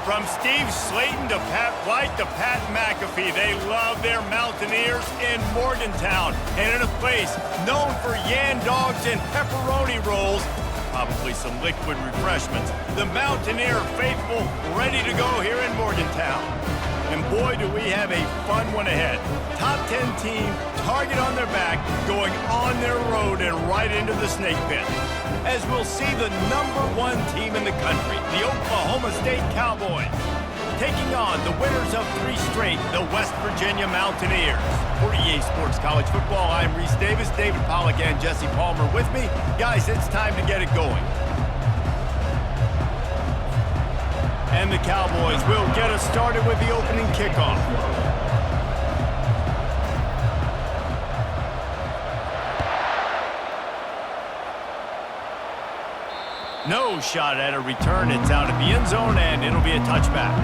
From Steve Slayton to Pat White to Pat McAfee, they love their Mountaineers in Morgantown. And in a place known for yan dogs and pepperoni rolls, probably some liquid refreshments, the Mountaineer faithful ready to go here in Morgantown. And boy, do we have a fun one ahead. Top 10 team, target on their back, going on their road and right into the snake pit. As we'll see the #1 team in the country, the Oklahoma State Cowboys, taking on the winners of 3 straight, the West Virginia Mountaineers. For EA Sports College Football, I'm Reese Davis, David Pollack and Jesse Palmer with me. Guys, it's time to get it going. And the Cowboys will get us started with the opening kickoff. No shot at a return. It's out of the end zone, and it'll be a touchback.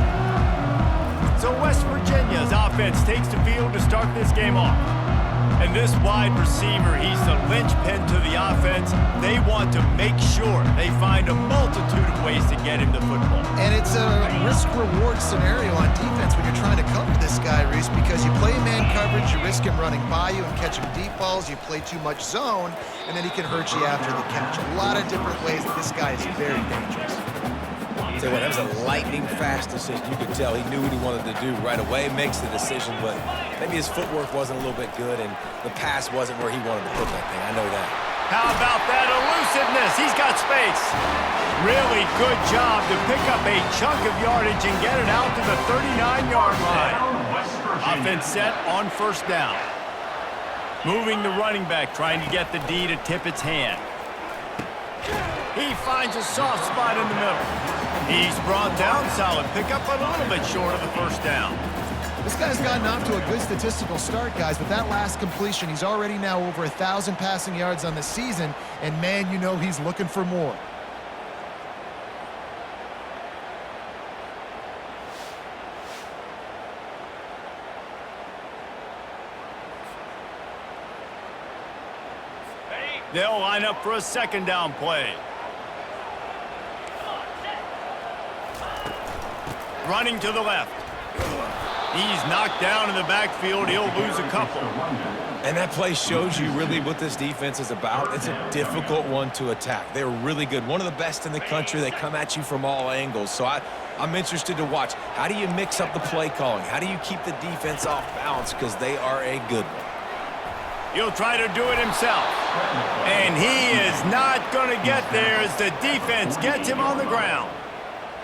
So West Virginia's offense takes the field to start this game off. And this wide receiver, he's the linchpin to the offense. They want to make sure they find a multitude of ways to get him the football. And it's a risk-reward scenario on defense when you're trying to cover this guy, Reese, because you play man coverage, you risk him running by you and catching deep balls. You play too much zone, and then he can hurt you after the catch. A lot of different ways that this guy is very dangerous. Tell you what, that was a lightning-fast decision. You could tell he knew what he wanted to do right away, makes the decision, but maybe his footwork wasn't a little bit good, and the pass wasn't where he wanted to put that thing. I know that. How about that elusiveness? He's got space. Really good job to pick up a chunk of yardage and get it out to the 39-yard line. Offense set on first down. Moving the running back, trying to get the D to tip its hand. He finds a soft spot in the middle. He's brought down, solid pickup, but a little bit short of the first down. This guy's gotten off to a good statistical start, guys. With that last completion, he's already now over 1,000 passing yards on the season, and man, you know he's looking for more. They'll line up for a second down play. Running to the left. He's knocked down in the backfield. He'll lose a couple. And that play shows you really what this defense is about. It's a difficult one to attack. They're really good. One of the best in the country. They come at you from all angles. So I'm interested to watch. How do you mix up the play calling? How do you keep the defense off balance? Because they are a good one. He'll try to do it himself. And he is not going to get there as the defense gets him on the ground.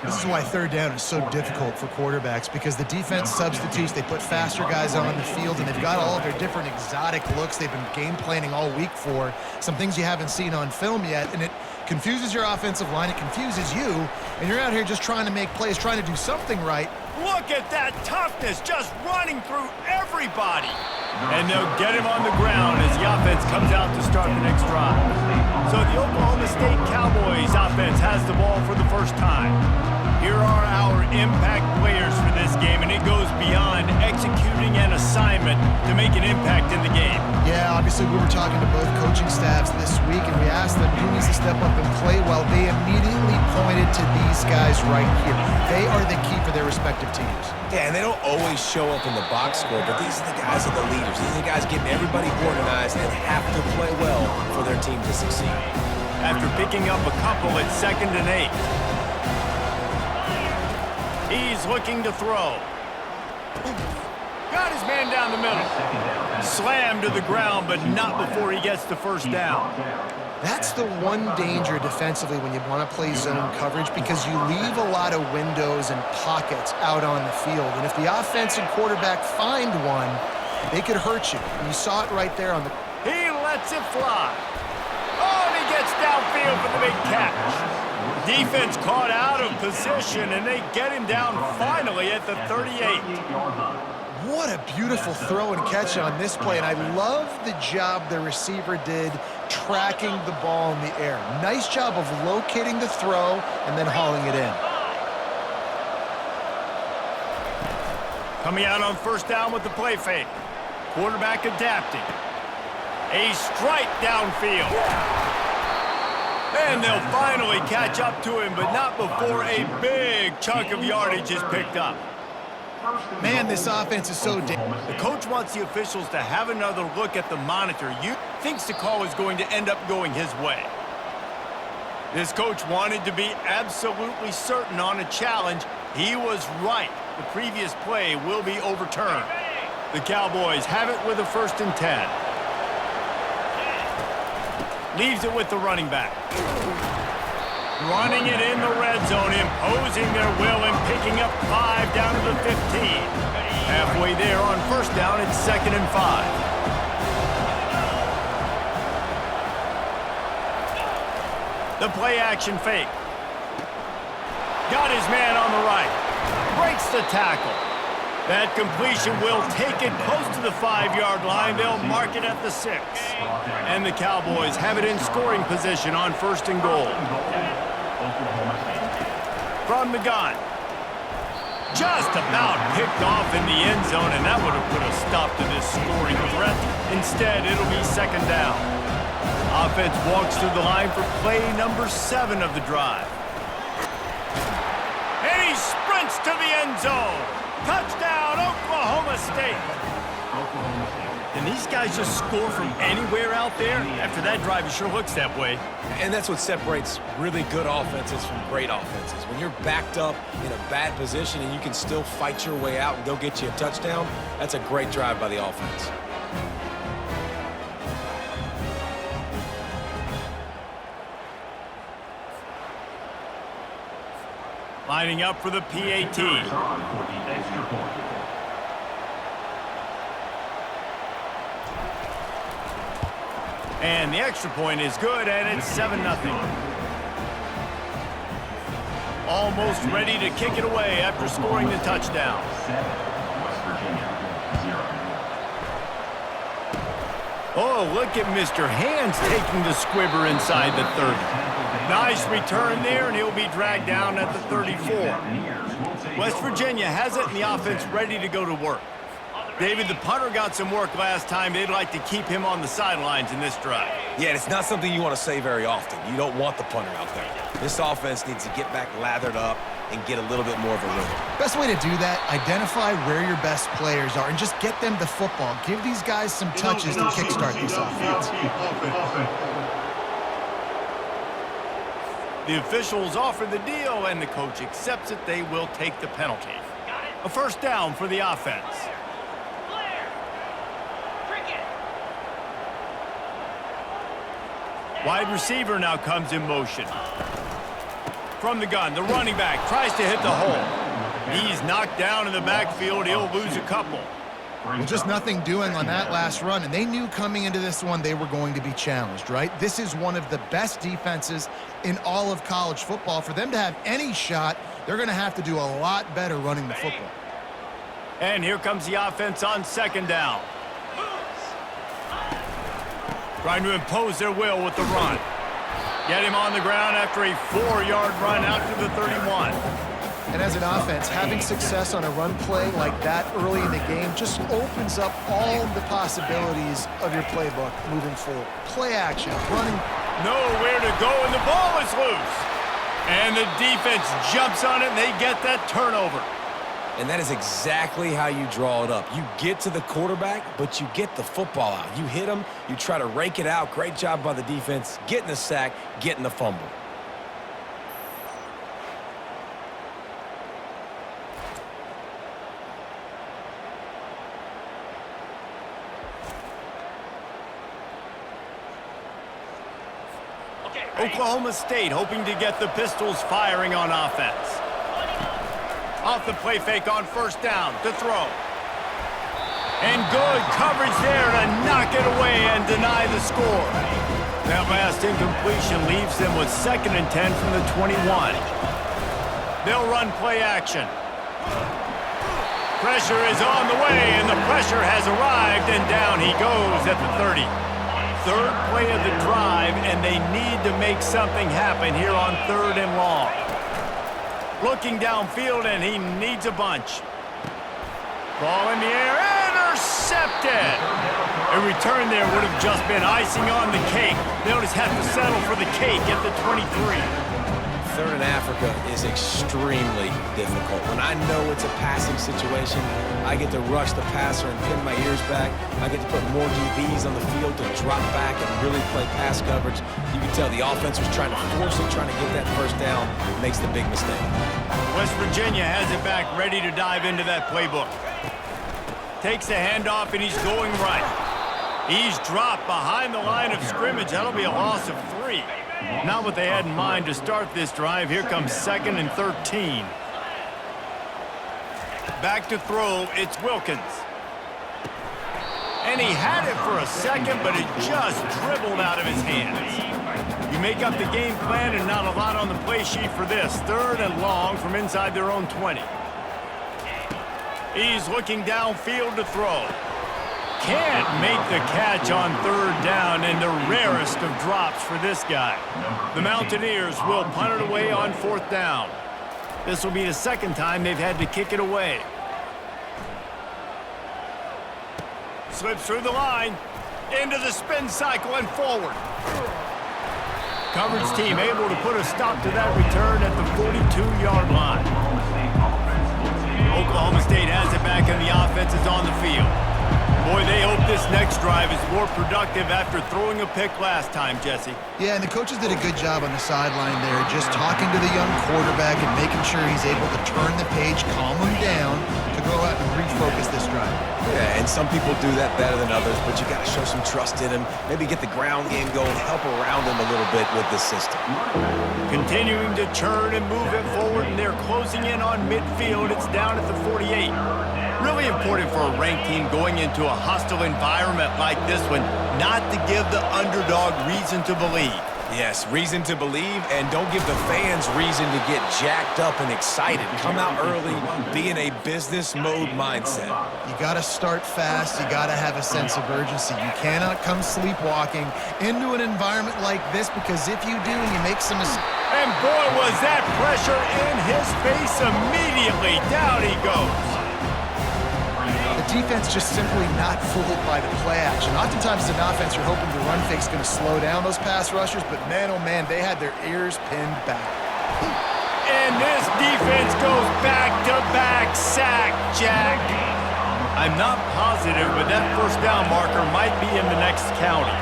This is why third down is so difficult for quarterbacks, because the defense substitutes. They put faster guys on the field, and they've got all of their different exotic looks they've been game planning all week for, some things you haven't seen on film yet, and it confuses your offensive line. It confuses you, and you're out here just trying to make plays, trying to do something right. Look at that toughness, just running through everybody. And they'll get him on the ground as the offense comes out to start the next drive. So the Oklahoma State Cowboys offense has the ball for the first time. Here are our impact players for this game, and it goes beyond executing an assignment to make an impact in the game. Yeah, obviously we were talking to both coaching staffs this week, and we asked them who needs to step up and play well. They immediately pointed to these guys right here. They are the key for their respective teams. Yeah, and they don't always show up in the box score, but these are the guys that are the leaders. These are the guys getting everybody organized and have to play well for their team to succeed. After picking up a couple, it's 2nd and 8. He's looking to throw. Got his man down the middle. Slammed to the ground, but not before he gets the first down. That's the one danger defensively when you want to play zone coverage, because you leave a lot of windows and pockets out on the field. And if the offense and quarterback find one, they could hurt you. And you saw it right there on the... He lets it fly. Oh, and he gets downfield for the big catch. Defense caught out of position, and they get him down finally at the 38. What a beautiful throw and catch on this play, and I love the job the receiver did tracking the ball in the air. Nice job of locating the throw and then hauling it in. Coming out on first down with the play fake. Quarterback adapting. A strike downfield. And they'll finally catch up to him, but not before a big chunk of yardage is picked up. Man, this offense is so dangerous. The coach wants the officials to have another look at the monitor. You thinks the call is going to end up going his way. This coach wanted to be absolutely certain on a challenge. He was right. The previous play will be overturned. The Cowboys have it with a 1st and 10. Leaves it with the running back. Running it in the red zone, imposing their will and picking up 5 down to the 15. Halfway there on 1st down, it's 2nd and 5. The play action fake. Got his man on the right. Breaks the tackle. That completion will take it close to the 5-yard line. They'll mark it at the 6. And the Cowboys have it in scoring position on 1st and goal. From the gun. Just about picked off in the end zone, and that would have put a stop to this scoring threat. Instead, it'll be 2nd down. Offense walks through the line for play number 7 of the drive. And he sprints to the end zone. Touchdown, Oklahoma State. Can these guys just score from anywhere out there? After that drive, it sure looks that way. And that's what separates really good offenses from great offenses. When you're backed up in a bad position and you can still fight your way out and go get you a touchdown, that's a great drive by the offense. Lining up for the PAT. And the extra point is good, and it's 7-0. Almost ready to kick it away after scoring the touchdown. Oh, look at Mr. Hands taking the squibber inside the 30. Nice return there, and he'll be dragged down at the 34. West Virginia has it, and the offense ready to go to work. David, the punter got some work last time. They'd like to keep him on the sidelines in this drive. Yeah, it's not something you want to say very often. You don't want the punter out there. This offense needs to get back lathered up and get a little bit more of a rhythm. Best way to do that, identify where your best players are and just get them the football. Give these guys some touches to kickstart this offense. The officials offer the deal, and the coach accepts it. They will take the penalty. A 1st down for the offense. Wide receiver now comes in motion. From the gun, the running back tries to hit the hole. He's knocked down in the backfield. He'll lose a couple. Well, just nothing doing on that last run, and they knew coming into this one they were going to be challenged, right? This is one of the best defenses in all of college football. For them to have any shot, they're going to have to do a lot better running the football. And here comes the offense on 2nd down. Trying to impose their will with the run. Get him on the ground after a 4-yard run out to the 31. And as an offense, having success on a run play like that early in the game just opens up all the possibilities of your playbook moving forward. Play action, running. Nowhere to go, and the ball is loose. And the defense jumps on it, and they get that turnover. And that is exactly how you draw it up. You get to the quarterback, but you get the football out. You hit him, you try to rake it out. Great job by the defense, getting the sack, getting the fumble. Oklahoma State hoping to get the Pistols firing on offense. Off the play fake on 1st down to throw. And good coverage there to knock it away and deny the score. That last incompletion leaves them with 2nd and 10 from the 21. They'll run play action. Pressure is on the way, and the pressure has arrived, and down he goes at the 30. 3rd play of the drive, and they need to make something happen here on 3rd and long. Looking downfield, and he needs a bunch. Ball in the air, intercepted! intercepted. A return there would have just been icing on the cake. They'll just have to settle for the cake at the 23. Third in Africa is extremely difficult. When I know it's a passing situation, I get to rush the passer and pin my ears back. I get to put more DBs on the field to drop back and really play pass coverage. You can tell the offense was trying to force it, trying to get that first down. Makes the big mistake. West Virginia has it back, ready to dive into that playbook. Takes the handoff, and he's going right. He's dropped behind the line of scrimmage. That'll be a loss of 3. Not what they had in mind to start this drive. Here comes 2nd and 13. Back to throw, it's Wilkins. And he had it for a second, but it just dribbled out of his hands. You make up the game plan and not a lot on the play sheet for this. 3rd and long from inside their own 20. He's looking downfield to throw. Can't make the catch on 3rd down, and the rarest of drops for this guy. The Mountaineers will punt it away on 4th down. This will be the 2nd time they've had to kick it away. Slips through the line, into the spin cycle and forward. Coverage team able to put a stop to that return at the 42-yard line. Oklahoma State has it back, and the offense is on the field. Boy, they hope this next drive is more productive after throwing a pick last time, Jesse. Yeah, and the coaches did a good job on the sideline there, just talking to the young quarterback and making sure he's able to turn the page, calm him down, to go out and refocus this drive. Yeah, and some people do that better than others, but you got to show some trust in him. Maybe get the ground game going, help around him a little bit with this system. Continuing to churn and move it forward, and they're closing in on midfield. It's down at the 48. Really important for a ranked team going into a hostile environment like this one, not to give the underdog reason to believe. Yes, reason to believe, and don't give the fans reason to get jacked up and excited. Come out early, be in a business mode mindset. You got to start fast. You got to have a sense of urgency. You cannot come sleepwalking into an environment like this, because if you do and you make some mistakes. And boy, was that pressure in his face immediately. Down he goes. The defense just simply not fooled by the play action. Oftentimes as an offense, you're hoping the run fake's going to slow down those pass rushers, but man, oh man, they had their ears pinned back. And this defense goes back-to-back sack, Jack. I'm not positive, but that first down marker might be in the next county.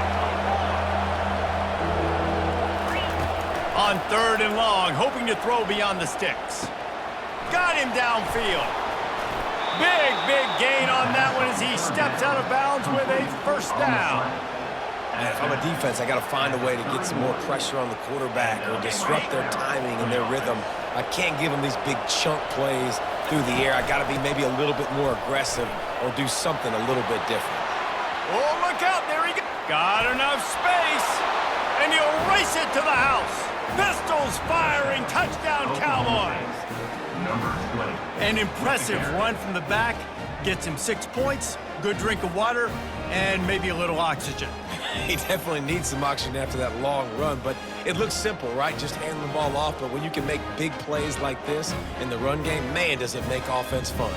On 3rd and long, hoping to throw beyond the sticks. Got him downfield. Big gain on that one as he steps out of bounds with a first down. And if I'm a defense, I got to find a way to get some more pressure on the quarterback or disrupt their timing and their rhythm. I can't give them these big chunk plays through the air. I got to be maybe a little bit more aggressive or do something a little bit different. Oh, look out. There he goes. Got enough space. And he'll race it to the house. Pistols firing. Touchdown, Cowboys. An impressive run from the back. Gets him 6 points, good drink of water, and maybe a little oxygen. He definitely needs some oxygen after that long run, but it looks simple, right? Just hand the ball off, but when you can make big plays like this in the run game, man, does it make offense fun.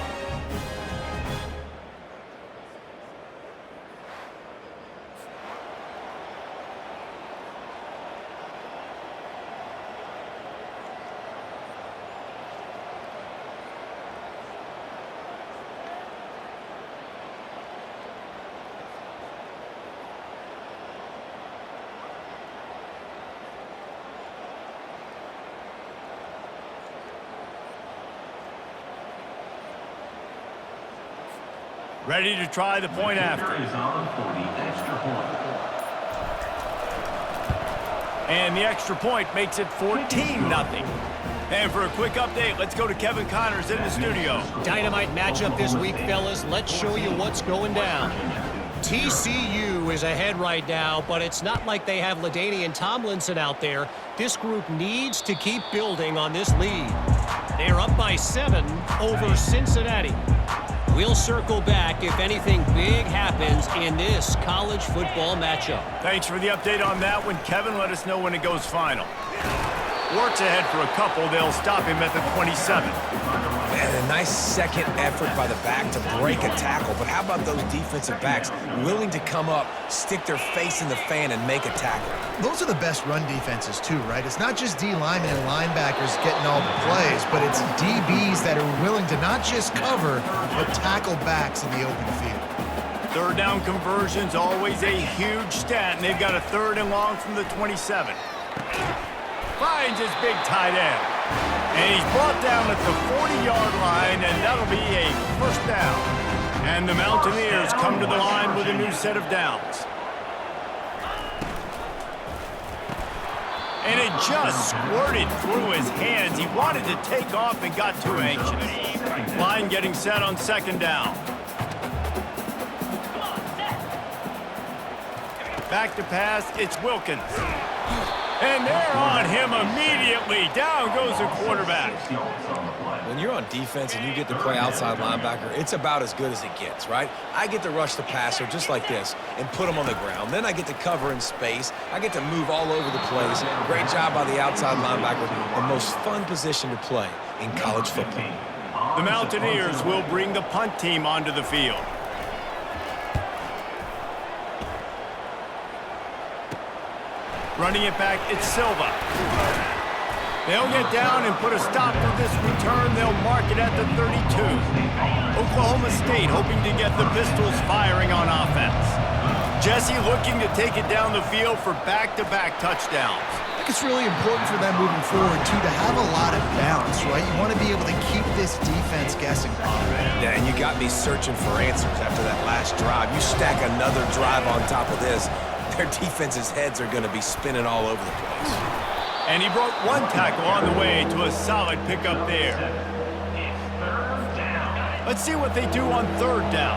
Ready to try the point after. And the extra point makes it 14-0. And for a quick update, let's go to Kevin Connors in the studio. Dynamite matchup this week, fellas. Let's show you what's going down. TCU is ahead right now, but it's not like they have LaDainian Tomlinson out there. This group needs to keep building on this lead. They're up by 7 over Cincinnati. We'll circle back if anything big happens in this college football matchup. Thanks for the update on that one, Kevin. Let us know when it goes final. Works ahead for a couple. They'll stop him at the 27. And a nice second effort by the back to break a tackle. But how about those defensive backs willing to come up, stick their face in the fan, and make a tackle? Those are the best run defenses too, right? It's not just D linemen and linebackers getting all the plays, but it's DBs that are willing to not just cover, but tackle backs in the open field. Third down conversion's always a huge stat, and they've got a 3rd and long from the 27. Finds his big tight end. And he's brought down at the 40-yard line, and that'll be a 1st down. And the Mountaineers come to the line with a new set of downs. And it just squirted through his hands. He wanted to take off and got too anxious. Line getting set on 2nd down. Back to pass, it's Wilkins. And they're on him immediately. Down goes the quarterback. When you're on defense and you get to play outside linebacker, it's about as good as it gets, right? I get to rush the passer just like this and put him on the ground. Then I get to cover in space. I get to move all over the place. Great job by the outside linebacker. The most fun position to play in college football. The Mountaineers will bring the punt team onto the field. Running it back, it's Silva. They'll get down and put a stop to this return. They'll mark it at the 32. Oklahoma State hoping to get the Pistols firing on offense. Jesse looking to take it down the field for back-to-back touchdowns. I think it's really important for them moving forward, too, to have a lot of balance, right? You want to be able to keep this defense guessing. Yeah, and you got me searching for answers after that last drive. You stack another drive on top of this, their defense's heads are going to be spinning all over the place. And he broke 1 tackle on the way to a solid pickup there. Let's see what they do on 3rd down.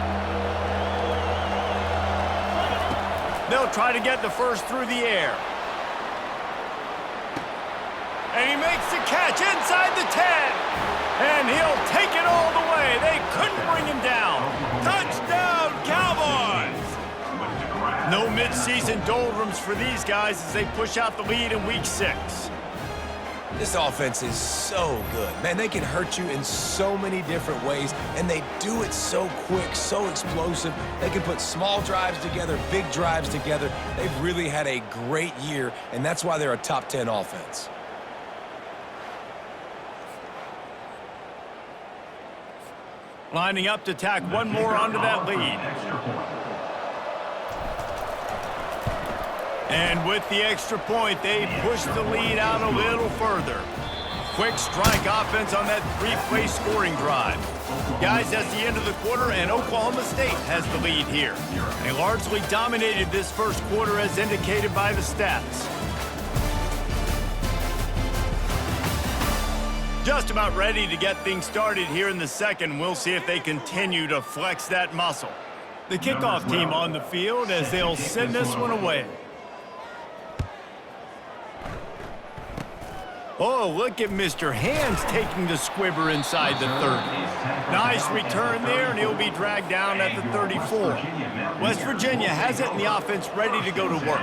They'll try to get the first through the air. And he makes the catch inside the 10. And he'll take it all the way. They couldn't bring him down. Touchdown, Cowboys! No mid-season doldrums for these guys as they push out the lead in Week 6. This offense is so good. Man, they can hurt you in so many different ways, and they do it so quick, so explosive. They can put small drives together, big drives together. They've really had a great year, and that's why they're a top 10 offense. Lining up to tack one more onto that lead. And with the extra point, they push the lead out a little further. Quick strike offense on that 3-play scoring drive. Guys, that's the end of the quarter, and Oklahoma State has the lead here. They largely dominated this first quarter as indicated by the stats. Just about ready to get things started here in the second. We'll see if they continue to flex that muscle. The kickoff team on the field as they'll send this one away. Oh, look at Mr. Hands taking the squibber inside the 30. Nice return there, and he'll be dragged down at the 34. West Virginia has it in the offense ready to go to work.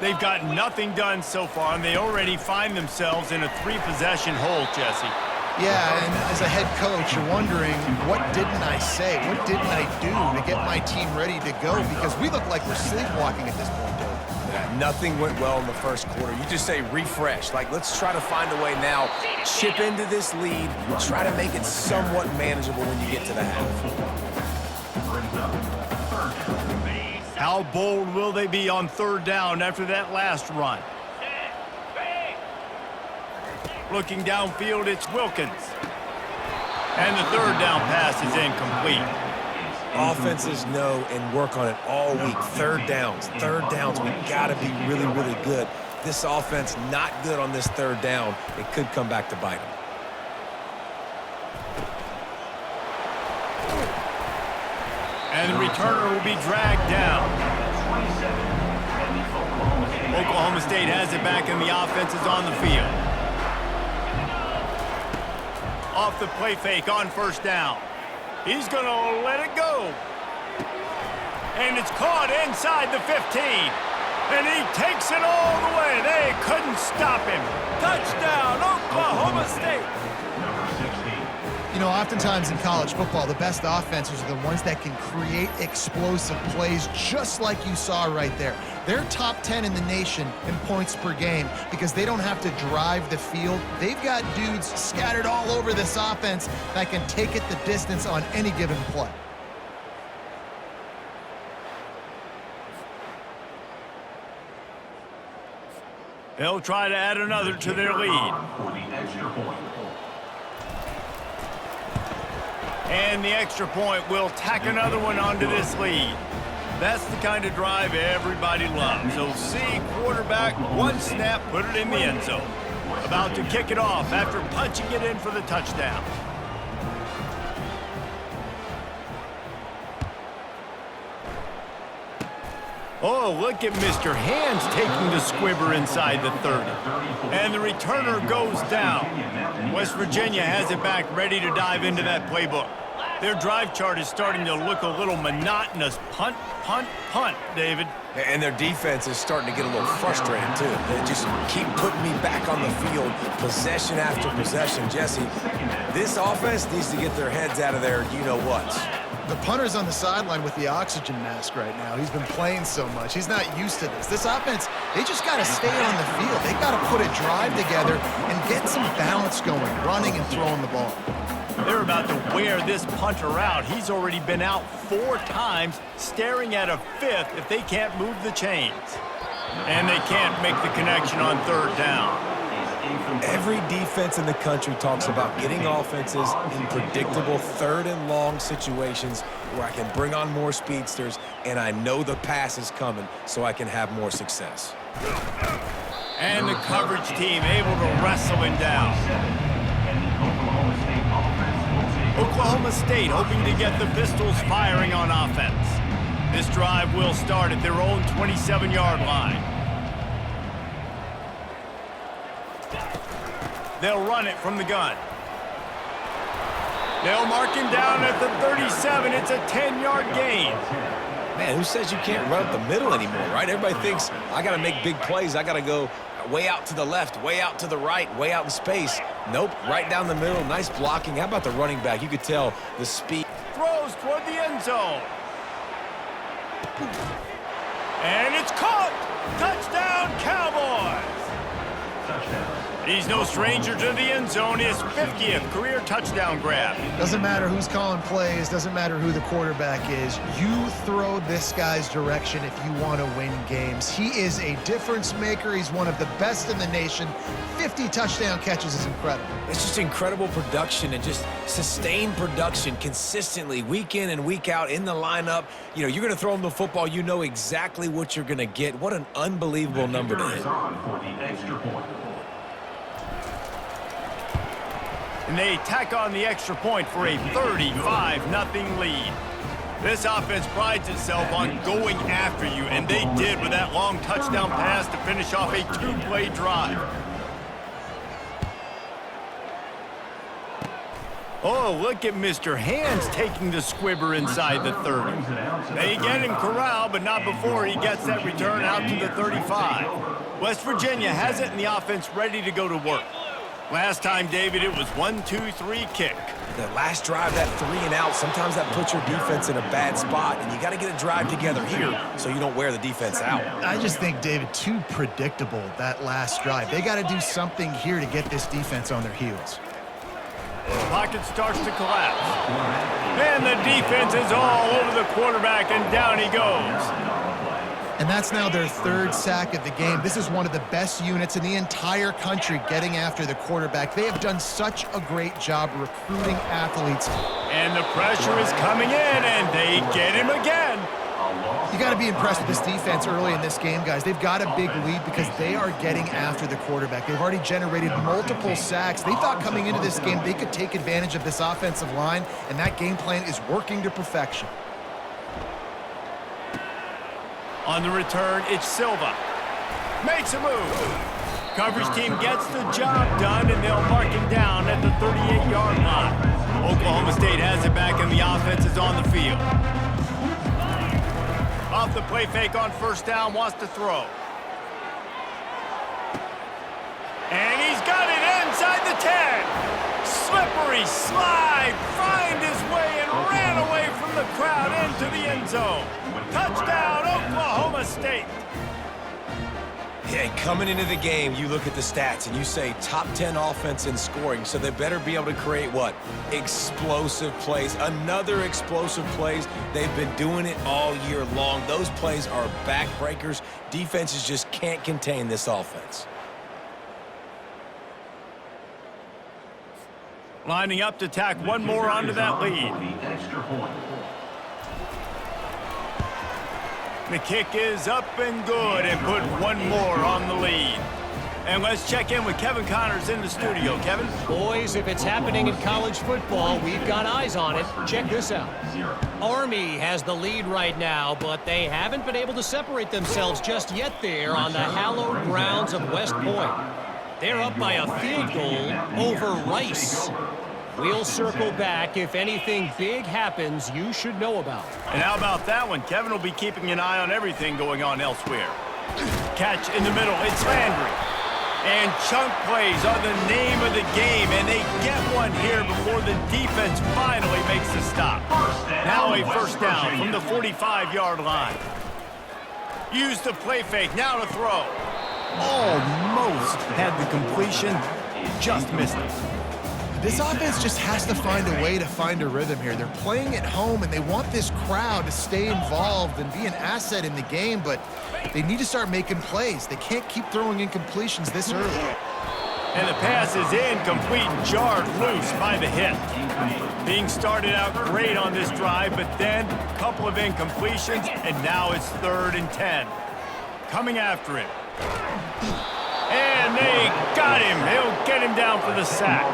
They've got nothing done so far, and they already find themselves in a 3-possession hole, Jesse. Yeah, and as a head coach, you're wondering, what didn't I say? What didn't I do to get my team ready to go? Because we look like we're sleepwalking at this point, Dave. Nothing went well in the first quarter. You just say refresh. Like, let's try to find a way now. Chip into this lead. Try to make it somewhat manageable when you get to the half. How bold will they be on 3rd down after that last run? Looking downfield, it's Wilkins. And the 3rd down pass is incomplete. Offenses know and work on it all week. 3rd downs. We got to be really, really good. This offense not good on this 3rd down. It could come back to bite them. And the returner will be dragged down. Oklahoma State has it back, and the offense is on the field. Off the play fake on 1st down. He's going to let it go. And it's caught inside the 15. And he takes it all the way. They couldn't stop him. Touchdown, Oklahoma State. You know, oftentimes in college football, the best offenses are the ones that can create explosive plays just like you saw right there. They're top 10 in the nation in points per game because they don't have to drive the field. They've got dudes scattered all over this offense that can take it the distance on any given play. They'll try to add another to their lead. And the extra point will tack another one onto this lead. That's the kind of drive everybody loves. So see quarterback, one snap, put it in the end zone. About to kick it off after punching it in for the touchdown. Oh, look at Mr. Hands taking the squibber inside the 30. And the returner goes down. West Virginia has it back, ready to dive into that playbook. Their drive chart is starting to look a little monotonous. Punt, punt, punt, David. And their defense is starting to get a little frustrated, too. They just keep putting me back on the field, possession after possession. Jesse, this offense needs to get their heads out of their you-know-whats. The punter's on the sideline with the oxygen mask right now. He's been playing so much. He's not used to this. This offense, they just got to stay on the field. They got to put a drive together and get some balance going, running and throwing the ball. They're about to wear this punter out. He's already been out 4 times, staring at a 5th if they can't move the chains. And they can't make the connection on 3rd down. Every defense in the country talks about getting offenses in predictable 3rd and long situations where I can bring on more speedsters and I know the pass is coming so I can have more success. And the coverage team able to wrestle him down. Oklahoma State hoping to get the Pistols firing on offense. This drive will start at their own 27-yard line. They'll run it from the gun. They'll mark him down at the 37. It's a 10-yard gain. Man, who says you can't run up the middle anymore, right? Everybody thinks I got to make big plays. I got to go way out to the left, way out to the right, way out in space. Nope, right down the middle. Nice blocking. How about the running back? You could tell the speed. Throws toward the end zone. And it's caught. Touchdown, Cowboys. He's no stranger to the end zone. His 50th career touchdown grab. Doesn't matter who's calling plays, doesn't matter who the quarterback is. You throw this guy's direction if you want to win games. He is a difference maker. He's one of the best in the nation. 50 touchdown catches is incredible. It's just incredible production and just sustained production consistently week in and week out in the lineup. You know, you're going to throw him the football. You know exactly what you're going to get. What an unbelievable number to hit. And they tack on the extra point for a 35-0 lead. This offense prides itself on going after you, and they did with that long touchdown pass to finish off a 2-play drive. Oh, look at Mr. Hands taking the squibber inside the 30. They get him corralled, but not before he gets that return out to the 35. West Virginia has it, and the offense ready to go to work. Last time, David, it was 1-2-3 kick. The last drive, that 3 and out, sometimes that puts your defense in a bad spot, and you got to get a drive together here so you don't wear the defense out. I just think, David, too predictable, that last drive. They got to do something here to get this defense on their heels. The pocket starts to collapse. And the defense is all over the quarterback, and down he goes. And that's now their 3rd sack of the game. This is one of the best units in the entire country getting after the quarterback. They have done such a great job recruiting athletes. And the pressure is coming in, and they get him again. You got to be impressed with this defense early in this game, guys. They've got a big lead because they are getting after the quarterback. They've already generated multiple sacks. They thought coming into this game they could take advantage of this offensive line, and that game plan is working to perfection. On the return, it's Silva. Makes a move. Coverage team gets the job done, and they'll mark him down at the 38-yard line. Oklahoma State has it back, and the offense is on the field. Off the play fake on 1st down, wants to throw. And he's got it inside the 10. Slippery Henry slide, find his way, and ran away from the crowd into the end zone. Touchdown, Oklahoma State. Yeah, coming into the game, you look at the stats and you say top 10 offense in scoring, so they better be able to create what? Explosive plays. Another explosive plays. They've been doing it all year long. Those plays are backbreakers. Defenses just can't contain this offense. Lining up to tack one more onto that lead. The kick is up and good, and put one more on the lead. And let's check in with Kevin Connors in the studio. Kevin? Boys, if it's happening in college football, we've got eyes on it. Check this out. Army has the lead right now, but they haven't been able to separate themselves just yet there on the hallowed grounds of West Point. They're up by a field goal over Rice. We'll circle back if anything big happens you should know about. And how about that one? Kevin will be keeping an eye on everything going on elsewhere. Catch in the middle. It's Landry. And chunk plays are the name of the game, and they get one here before the defense finally makes the stop. Now a first down from the 45-yard line. Use the play fake. Now to throw. Almost had the completion. Just missed it. This offense just has to find a way to find a rhythm here. They're playing at home, and they want this crowd to stay involved and be an asset in the game, but they need to start making plays. They can't keep throwing incompletions this early. And the pass is incomplete, jarred loose by the hit. Being started out great on this drive, but then a couple of incompletions, and now it's 3rd and 10. Coming after it. And they got him. He'll get him down for the sack.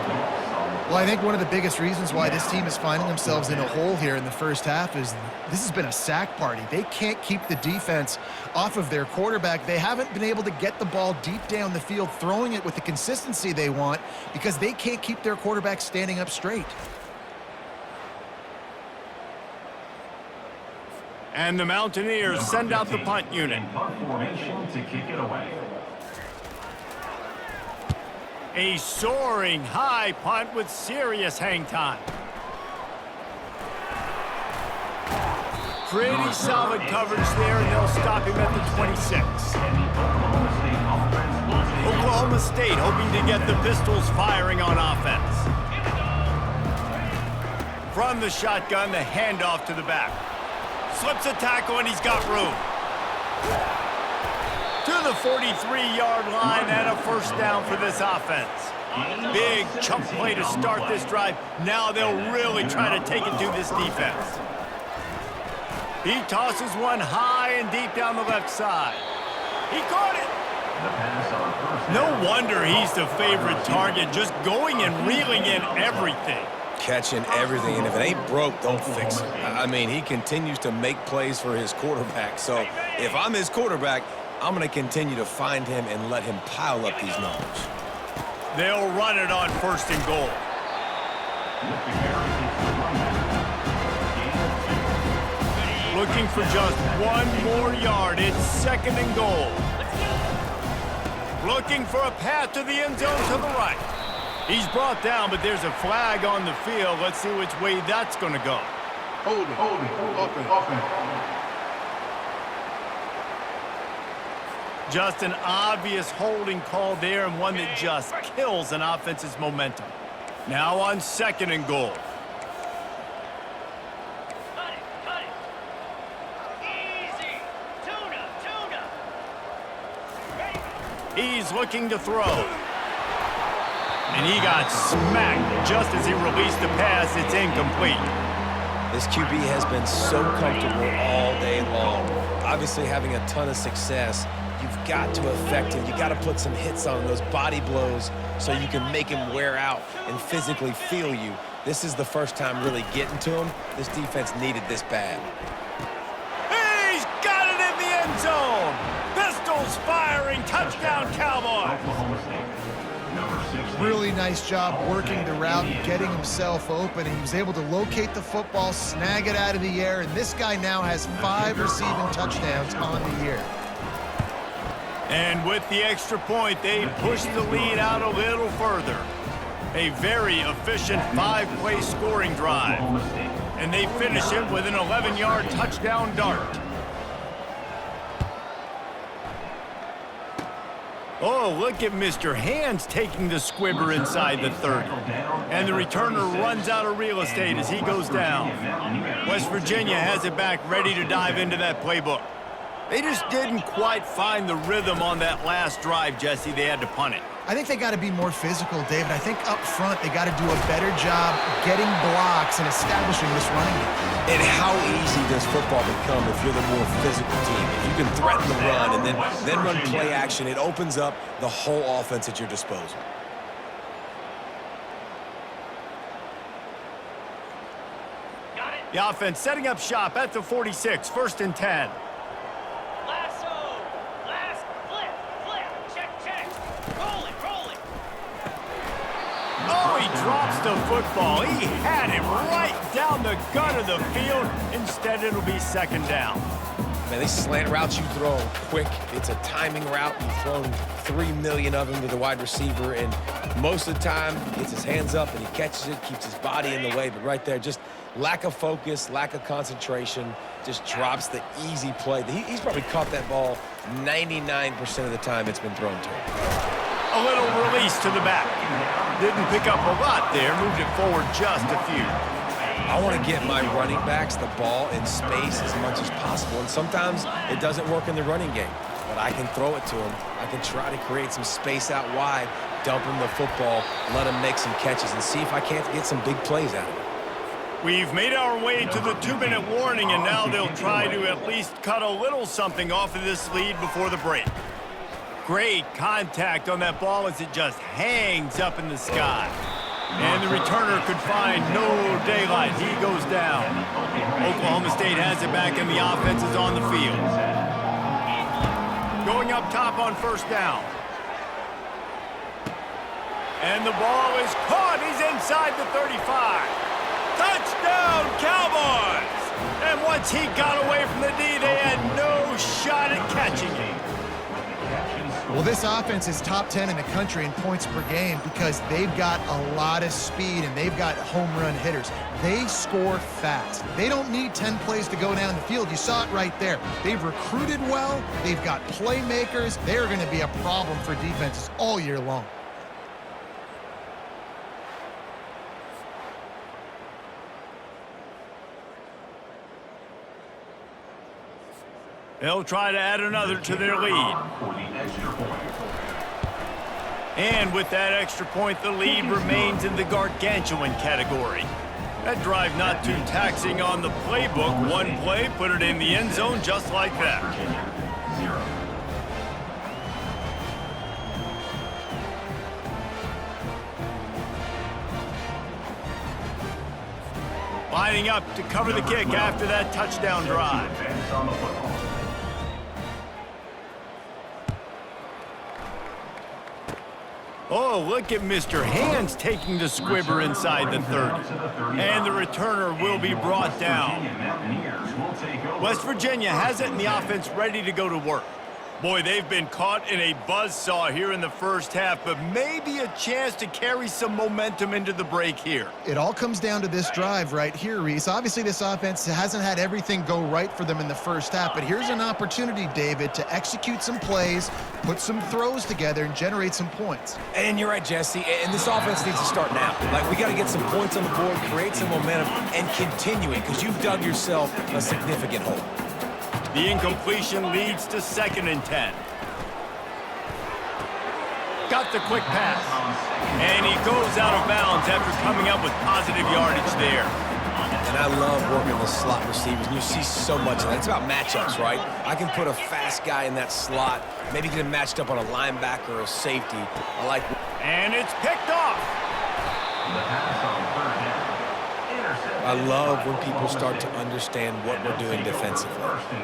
Well, I think one of the biggest reasons why this team is finding themselves in a hole here in the first half is this has been a sack party. They can't keep the defense off of their quarterback. They haven't been able to get the ball deep down the field, throwing it with the consistency they want because they can't keep their quarterback standing up straight. And the Mountaineers send out the punt unit. To kick it away. A soaring high punt with serious hang time. Pretty solid coverage there, and they'll stop him at the 26. Oklahoma State hoping to get the Pistols firing on offense. From the shotgun, the handoff to the back. Slips a tackle, and he's got room. To the 43-yard line and a first down for this offense. Big chunk play to start this drive. Now they'll really try to take it to this defense. He tosses one high and deep down the left side. He caught it. No wonder he's the favorite target, just going and reeling in everything. Catching everything, and if it ain't broke, don't fix it. I mean, he continues to make plays for his quarterback, so if I'm his quarterback, I'm going to continue to find him and let him pile up these numbers. They'll run it on 1st and goal. Looking for just one more yard. It's 2nd and goal. Looking for a path to the end zone to the right. He's brought down, but there's a flag on the field. Let's see which way that's going to go. Hold it. Just an obvious holding call there, and one that just kills an offense's momentum. Now on 2nd and goal. Easy. Tuna. He's looking to throw. And he got smacked just as he released the pass. It's incomplete. This QB has been so comfortable all day long. Obviously having a ton of success. You've got to affect him. You got to put some hits on those body blows so you can make him wear out and physically feel you. This is the first time really getting to him. This defense needed this bad. He's got it in the end zone. Pistols firing. Touchdown, Cowboys. Really nice job working the route and getting himself open. He was able to locate the football, snag it out of the air, and this guy now has 5 receiving touchdowns on the year. And with the extra point, they push the lead out a little further. A very efficient 5-play scoring drive. And they finish it with an 11-yard touchdown dart. Oh, look at Mr. Hands taking the squibber inside the 30. And the returner runs out of real estate as he goes down. West Virginia has it back ready to dive into that playbook. They just didn't quite find the rhythm on that last drive, Jesse. They had to punt it. I think they got to be more physical, David. I think up front they got to do a better job getting blocks and establishing this running game. And how easy does football become if you're the more physical team? If you can threaten the run and then run play action, it opens up the whole offense at your disposal. Got it. The offense setting up shop at the 46, 1st and 10. Lasso. Last. Flip. Check. Roll it. Oh, he drops the football. He had it right down the gut of the field. Instead, it'll be 2nd down. Man, these slant routes you throw quick. It's a timing route. You've thrown 3 million of them to the wide receiver, and most of the time, he gets his hands up and he catches it, keeps his body in the way. But right there, just lack of focus, lack of concentration, just drops the easy play. He's probably caught that ball 99% of the time it's been thrown to him. A little release to the back. Didn't pick up a lot there, moved it forward just a few. I want to get my running backs the ball in space as much as possible, and sometimes it doesn't work in the running game, but I can throw it to them. I can try to create some space out wide, dump them the football, let them make some catches, and see if I can't get some big plays out of it. We've made our way to the 2-minute warning, and now they'll try to at least cut a little something off of this lead before the break. Great contact on that ball as it just hangs up in the sky. And the returner could find no daylight. He goes down. Oklahoma State has it back, and the offense is on the field. Going up top on 1st down. And the ball is caught. He's inside the 35. Touchdown, Cowboys! And once he got away from the D, they had no shot at catching him. Well, this offense is top 10 in the country in points per game because they've got a lot of speed and they've got home run hitters. They score fast. They don't need 10 plays to go down the field. You saw it right there. They've recruited well. They've got playmakers. They're going to be a problem for defenses all year long. They'll try to add another to their lead. And with that extra point, the lead remains in the gargantuan category. That drive not too taxing on the playbook. One play, put it in the end zone just like that. Lining up to cover the kick after that touchdown drive. Oh, look at Mr. Hands taking the squibber inside the 30. And the returner will be brought down. West Virginia has it and the offense ready to go to work. Boy, they've been caught in a buzzsaw here in the first half, but maybe a chance to carry some momentum into the break here. It all comes down to this drive right here, Reese. Obviously, this offense hasn't had everything go right for them in the first half, but here's an opportunity, David, to execute some plays, put some throws together, and generate some points. And you're right, Jesse, and this offense needs to start now. Like, we got to get some points on the board, create some momentum, and continue it, because you've dug yourself a significant hole. The incompletion leads to 2nd and 10. Got the quick pass. And he goes out of bounds after coming up with positive yardage there. And I love working the slot receivers, and you see so much of that. It's about matchups, right? I can put a fast guy in that slot, maybe get him matched up on a linebacker or a safety. I like. And it's picked off. I love when people start to understand what we're doing defensively.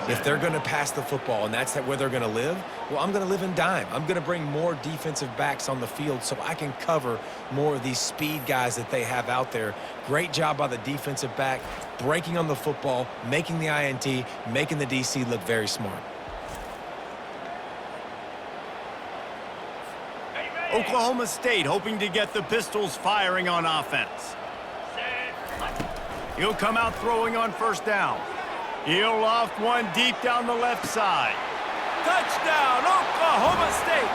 If they're going to pass the football and that's where they're going to live, well, I'm going to live in dime. I'm going to bring more defensive backs on the field so I can cover more of these speed guys that they have out there. Great job by the defensive back, breaking on the football, making the INT, making the DC look very smart. Oklahoma State hoping to get the Pistols firing on offense. He'll come out throwing on first down. He'll loft one deep down the left side. Touchdown, Oklahoma State!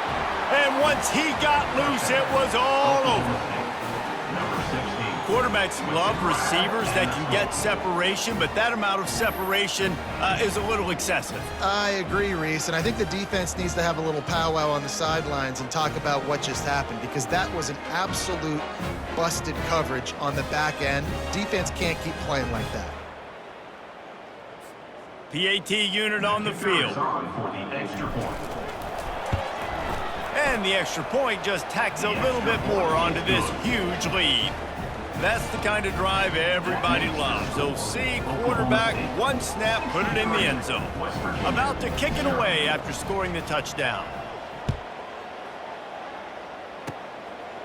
And once he got loose, it was all over. Quarterbacks love receivers that can get separation, but that amount of separation is a little excessive. I agree, Reese, and I think the defense needs to have a little powwow on the sidelines and talk about what just happened, because that was an absolute busted coverage on the back end. Defense can't keep playing like that. PAT unit on the field. And the extra point just tacks a little bit more onto this huge lead. That's the kind of drive everybody loves. OC, quarterback, one snap, put it in the end zone. About to kick it away after scoring the touchdown.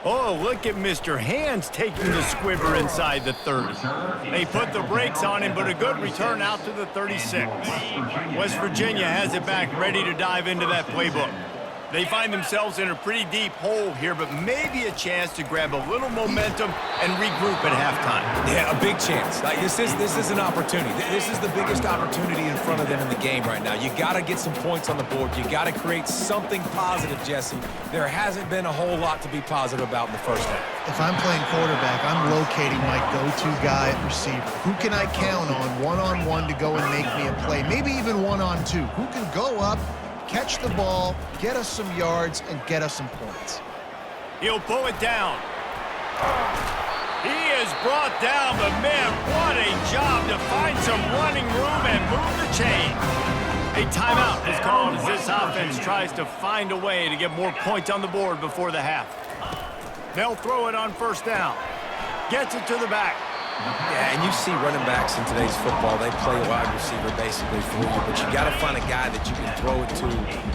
Oh, look at Mr. Hands taking the squibber inside the 30. They put the brakes on him, but a good return out to the 36. West Virginia has it back, ready to dive into that playbook. They find themselves in a pretty deep hole here, but maybe a chance to grab a little momentum and regroup at halftime. Yeah, a big chance. Like this is an opportunity. This is the biggest opportunity in front of them in the game right now. You got to get some points on the board. You got to create something positive, Jesse. There hasn't been a whole lot to be positive about in the first half. If I'm playing quarterback, I'm locating my go-to guy at receiver. Who can I count on one-on-one to go and make me a play? Maybe even one-on-two. Who can go up, catch the ball, get us some yards, and get us some points? He'll pull it down. He is brought down, but man, what a job to find some running room and move the chain. A timeout is called as this offense tries to find a way to get more points on the board before the half. They'll throw it on first down. Gets it to the back. Yeah, and you see running backs in today's football, they play wide receiver basically for you, but you got to find a guy that you can throw it to,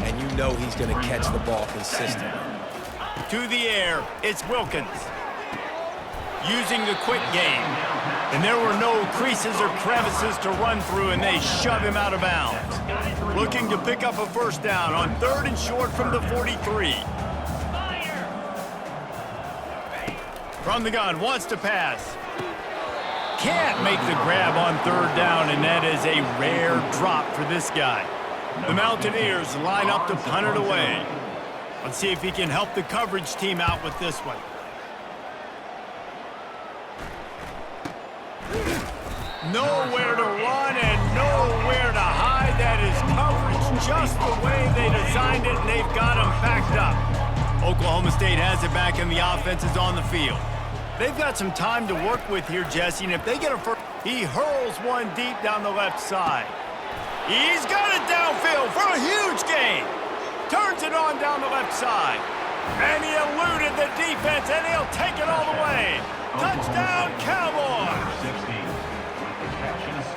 and you know he's going to catch the ball consistently. To the air, it's Wilkins. Using the quick game. And there were no creases or crevices to run through, and they shove him out of bounds. Looking to pick up a first down on 3rd and short from the 43. From the gun, wants to pass. Can't make the grab on 3rd down, and that is a rare drop for this guy. The Mountaineers line up to punt it away. Let's see if he can help the coverage team out with this one. Nowhere to run and nowhere to hide. That is coverage just the way they designed it, and they've got him backed up. Oklahoma State has it back, and the offense is on the field. They've got some time to work with here, Jesse, and if they get a first, he hurls one deep down the left side. He's got it downfield for a huge gain. Turns it on down the left side. And he eluded the defense, and he'll take it all the way. Touchdown, Cowboys!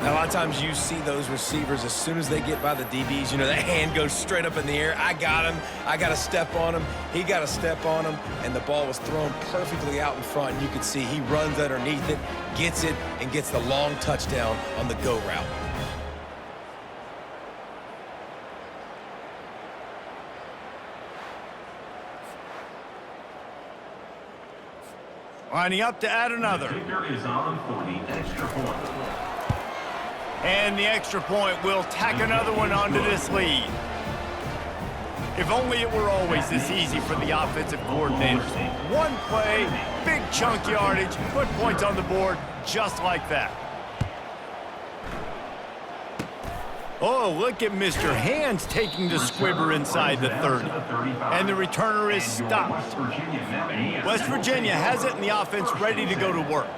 Now, a lot of times you see those receivers, as soon as they get by the DBs, you know, that hand goes straight up in the air. I got him. I got to step on him. He got to step on him, and the ball was thrown perfectly out in front. And you can see he runs underneath it, gets it, and gets the long touchdown on the go route. Lining up to add another. Kicker is on for the extra point. And the extra point will tack another one onto this lead. If only it were always this easy for the offensive coordinators. One play, big chunk yardage, put points on the board just like that. Oh, look at Mr. Hands taking the squibber inside the 30. And the returner is stopped. West Virginia has it, and the offense ready to go to work.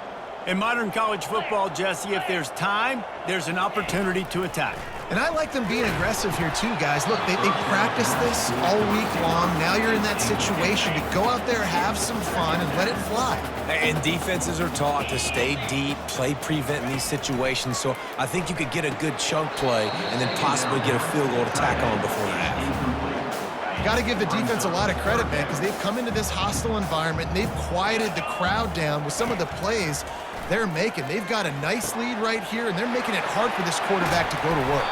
In modern college football, Jesse, if there's time, there's an opportunity to attack. And I like them being aggressive here too, guys. Look, they practice this all week long. Now you're in that situation to go out there, have some fun, and let it fly. And defenses are taught to stay deep, play prevent in these situations. So I think you could get a good chunk play and then possibly get a field goal to tack on before the half. Got to give the defense a lot of credit, man, because they've come into this hostile environment and they've quieted the crowd down with some of the plays they're making. They've got a nice lead right here, and they're making it hard for this quarterback to go to work.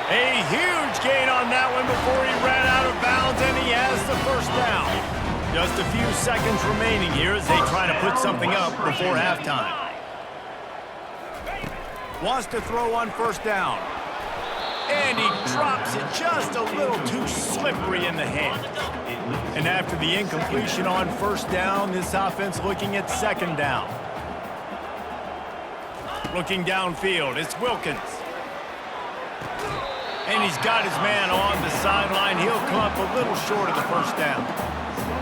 A huge gain on that one before he ran out of bounds, and he has the first down. Just a few seconds remaining here as they try to put something up before halftime. Wants to throw on first down. And he drops it just a little too slippery in the hand. And after the incompletion on first down, this offense looking at second down. Looking downfield, it's Wilkins. And he's got his man on the sideline. He'll come up a little short of the first down.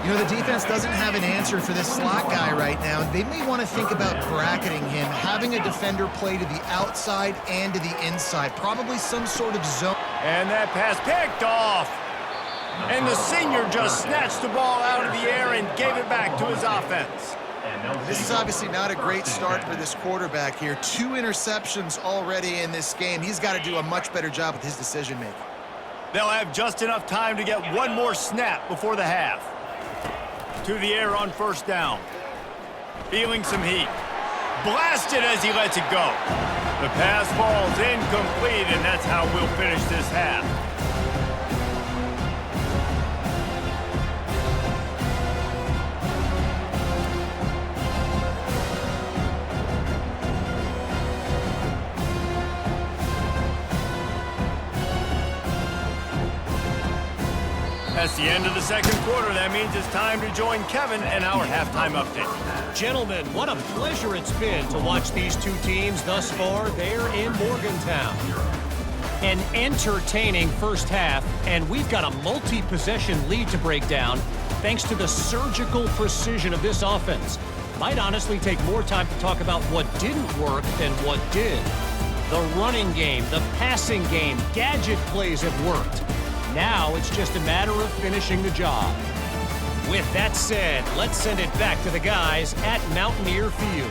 You know, the defense doesn't have an answer for this slot guy right now. They may want to think about bracketing him, having a defender play to the outside and to the inside, probably some sort of zone. And that pass picked off. And the senior just snatched the ball out of the air and gave it back to his offense. This is obviously not a great start for this quarterback here. 2 interceptions already in this game. He's got to do a much better job with his decision-making. They'll have just enough time to get one more snap before the half. To the air on first down. Feeling some heat. Blasted as he lets it go. The pass falls incomplete, and that's how we'll finish this half. That's the end of the second quarter. That means it's time to join Kevin and our halftime update. Gentlemen, what a pleasure it's been to watch these two teams thus far there in Morgantown. An entertaining first half, and we've got a multi-possession lead to break down thanks to the surgical precision of this offense. Might honestly take more time to talk about what didn't work than what did. The running game, the passing game, gadget plays have worked. Now it's just a matter of finishing the job. With that said, let's send it back to the guys at Mountaineer Field.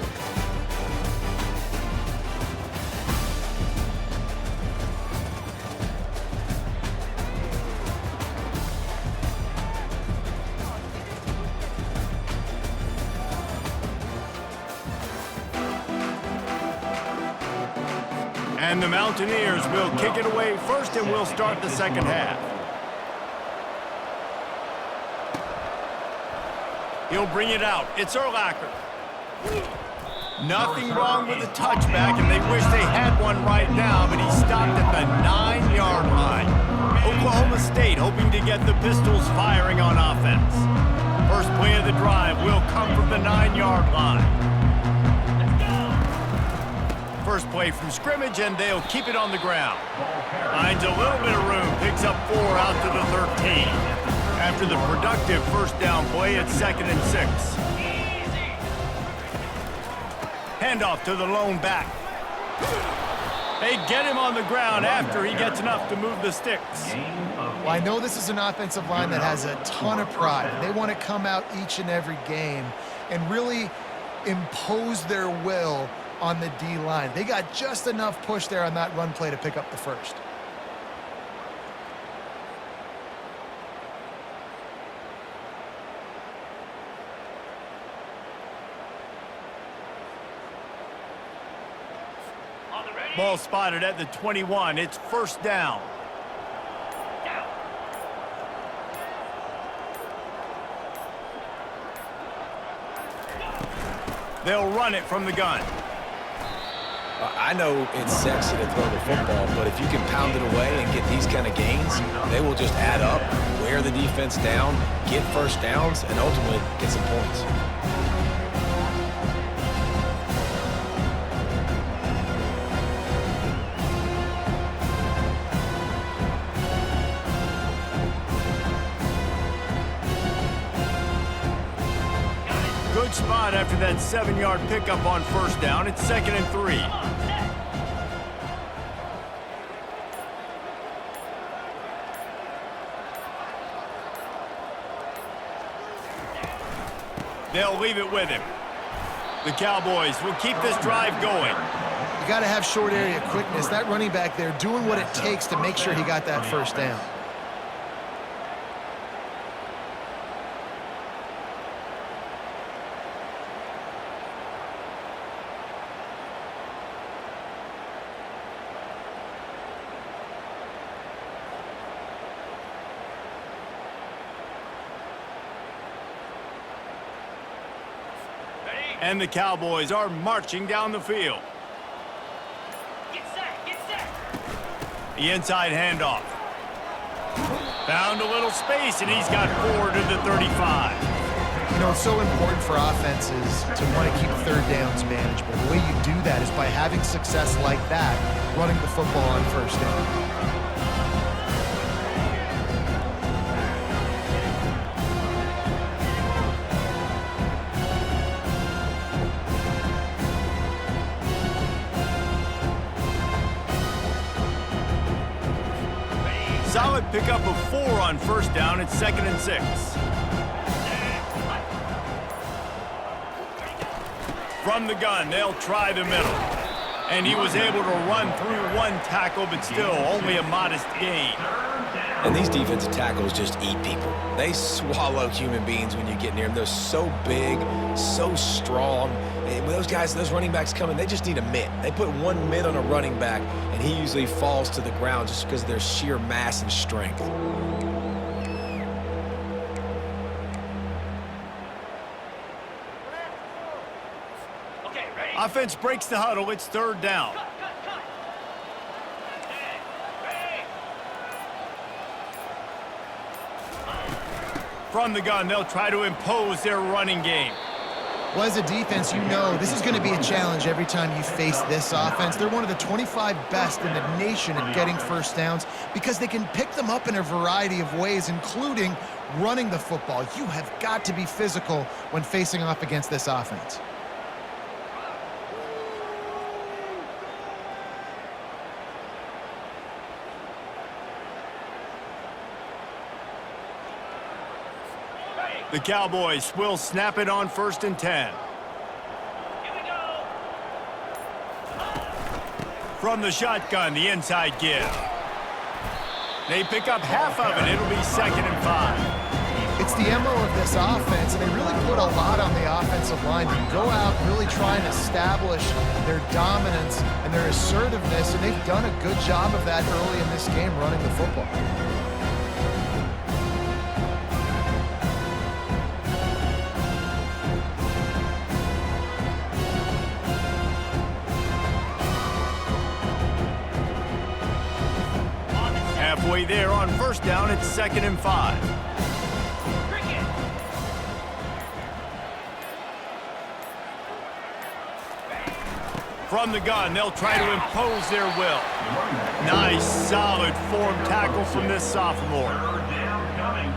And the Mountaineers will kick it away first, and we'll start the second half. He'll bring it out. It's Urlacher. Nothing wrong with the touchback, and they wish they had one right now, but he stopped at the 9-yard line. Oklahoma State hoping to get the Pistols firing on offense. First play of the drive will come from the 9-yard line. First play from scrimmage, and they'll keep it on the ground. Finds a little bit of room, picks up 4 out to the 13. After the productive first down play, it's 2nd and 6. Handoff to the lone back. They get him on the ground after he gets enough to move the sticks. Well, I know this is an offensive line that has a ton of pride. They want to come out each and every game and really impose their will on the D-line. They got just enough push there on that run play to pick up the first. Ball spotted at the 21. It's first down. They'll run it from the gun. I know it's sexy to throw the football, but if you can pound it away and get these kind of gains, they will just add up, wear the defense down, get first downs, and ultimately get some points. Good spot after that 7-yard pickup on first down. It's 2nd and 3. They'll leave it with him. The Cowboys will keep this drive going. You got to have short area quickness. That running back there doing what it takes to make sure he got that first down. And the Cowboys are marching down the field. Get set, get set. The inside handoff. Found a little space, and he's got 4 to the 35. You know, it's so important for offenses to want to keep third downs manageable. The way you do that is by having success like that, running the football on first down. Solid pickup of 4 on first down. It's 2nd and 6. From the gun, they'll try the middle. And he was able to run through 1 tackle, but still only a modest gain. And these defensive tackles just eat people. They swallow human beings when you get near them. They're so big, so strong. And when those guys, those running backs come in, they just need a mitt. They put 1 mitt on a running back, and he usually falls to the ground just because of their sheer mass and strength. Okay, ready? Offense breaks the huddle. It's 3rd down. Cut. Ready. From the gun, they'll try to impose their running game. Well, as a defense, you know this is going to be a challenge every time you face this offense. They're one of the 25 best in the nation at getting first downs because they can pick them up in a variety of ways, including running the football. You have got to be physical when facing off against this offense. The Cowboys will snap it on 1st and 10. Here we go. From the shotgun, the inside give. They pick up half of it. It'll be 2nd and 5. It's the MO of this offense, and they really put a lot on the offensive line to go out and really try and establish their dominance and their assertiveness, and they've done a good job of that early in this game running the football. Halfway there on 1st down, it's 2nd and 5. Cricket. From the gun, they'll try to impose their will. Nice, solid form tackle from this sophomore. 3rd down coming.